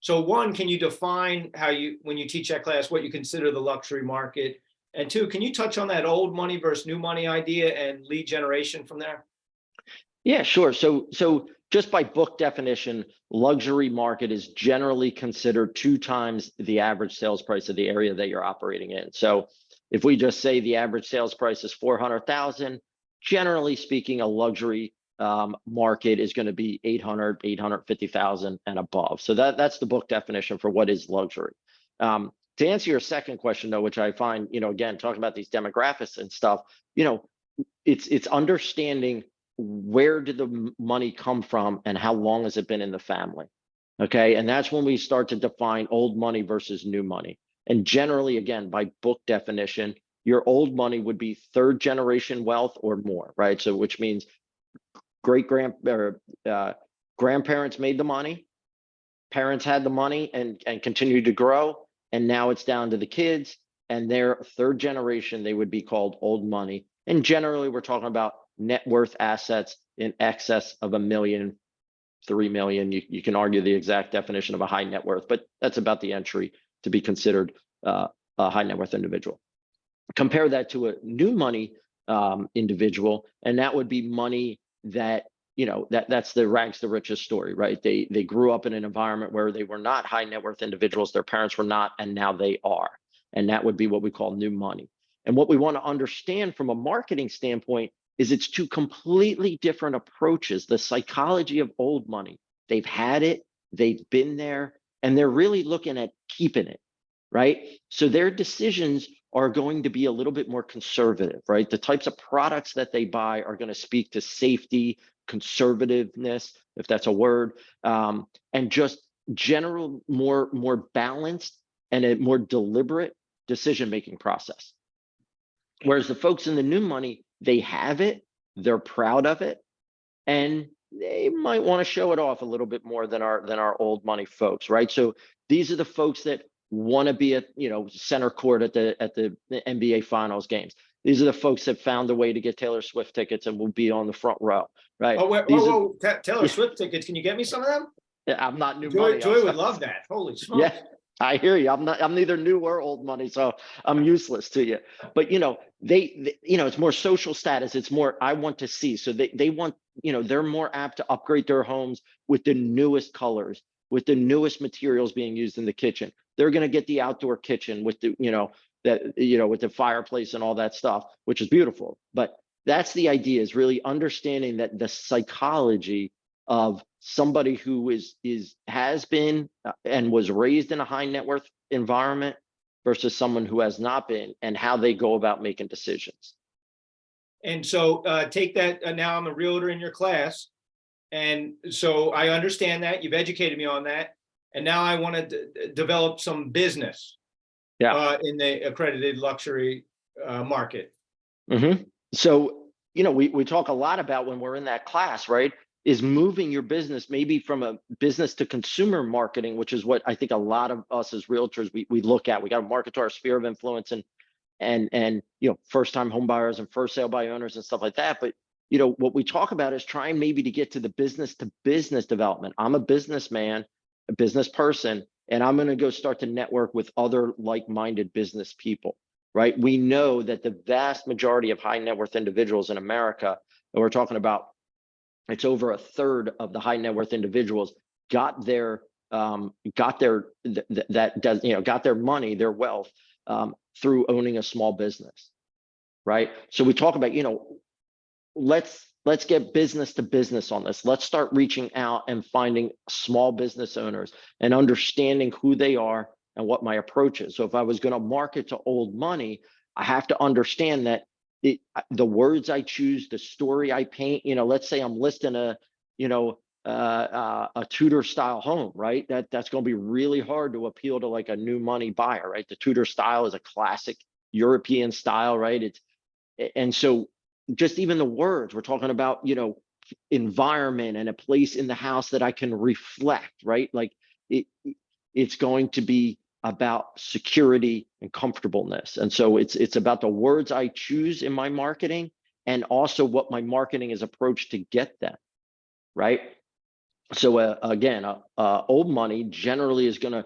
So one, can you define how you, when you teach that class, what you consider the luxury market? And two, can you touch on that old money versus new money idea and lead generation from there? Yeah, sure. So just by book definition, luxury market is generally considered 2 times the average sales price of the area that you're operating in. So if we just say the average sales price is 400,000, generally speaking, a luxury market is going to be 800, 850,000 and above. So that's the book definition for what is luxury. To answer your second question, though, which I find, again, talking about these demographics and stuff, it's understanding where did the money come from and how long has it been in the family. Okay, and that's when we start to define old money versus new money. And generally, again, by book definition, your old money would be third generation wealth or more, right? So which means grandparents made the money, parents had the money and continued to grow, and now it's down to the kids, and their third generation, they would be called old money. And generally, we're talking about net worth assets in excess of $1 million, 3 million. You can argue the exact definition of a high net worth, but that's about the entry to be considered a high net worth individual. Compare that to a new money individual, and that would be money that, that's the rags to riches story, right? They grew up in an environment where they were not high net worth individuals, their parents were not, and now they are. And that would be what we call new money. And what we want to understand from a marketing standpoint is it's 2 completely different approaches. The psychology of old money, they've had it, they've been there, and they're really looking at keeping it, right? So their decisions are going to be a little bit more conservative, right? The types of products that they buy are going to speak to safety, conservativeness, if that's a word, and just general, more balanced and a more deliberate decision-making process. Whereas the folks in the new money, they have it, they're proud of it, and they might want to show it off a little bit more than our old money folks, right? So these are the folks that want to be at center court at the NBA Finals games. These are the folks that found a way to get Taylor Swift tickets and will be on the front row, right? Oh, whoa, Taylor Swift tickets. Can you get me some of them? I'm not new money. Joy would love that. Holy smokes. Yeah, I hear you. I'm neither new or old money, so I'm useless to you. But they it's more social status. It's more I want to see. So they want, they're more apt to upgrade their homes with the newest colors, with the newest materials being used in the kitchen. They're going to get the outdoor kitchen with the with the fireplace and all that stuff, which is beautiful. But that's the idea, is really understanding that the psychology of somebody who has been and was raised in a high net worth environment versus someone who has not been, and how they go about making decisions. And so take that, now I'm a realtor in your class. And so I understand that, you've educated me on that. And now I want to develop some business in the accredited luxury market. Mm-hmm. So, we talk a lot about when we're in that class, right, is moving your business maybe from a business to consumer marketing, which is what I think a lot of us as realtors, we look at. We got to market to our sphere of influence and first time home buyers and first sale by owners and stuff like that. But what we talk about is trying maybe to get to the business to business development. I'm a businessman, a business person, and I'm going to go start to network with other like-minded business people, right? We know that the vast majority of high net worth individuals in America, and we're talking about, it's over 1/3 of the high net worth individuals got their money, their wealth through owning a small business, right? So we talk about, let's get business to business on this. Let's start reaching out and finding small business owners and understanding who they are and what my approach is. So if I was going to market to old money, I have to understand that the words I choose, the story I paint, let's say I'm listing a Tudor style home, right? That's going to be really hard to appeal to like a new money buyer, right? The Tudor style is a classic European style, right? And so just even the words, we're talking about, environment and a place in the house that I can reflect, right? Like it's going to be about security and comfortableness. And so it's about the words I choose in my marketing, and also what my marketing is approached to get them, right? So again, old money generally is gonna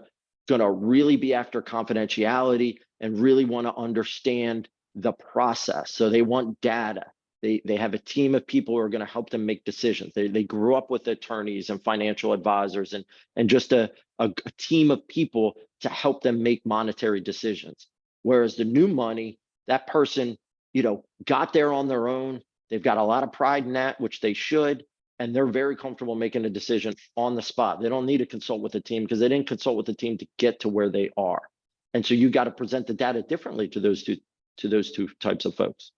really be after confidentiality and really want to understand the process. So they want data. They have a team of people who are going to help them make decisions. They grew up with attorneys and financial advisors and just a team of people to help them make monetary decisions. Whereas the new money, that person, got there on their own. They've got a lot of pride in that, which they should, and they're very comfortable making a decision on the spot. They don't need to consult with the team because they didn't consult with the team to get to where they are. And so you got to present the data differently to those two types of folks.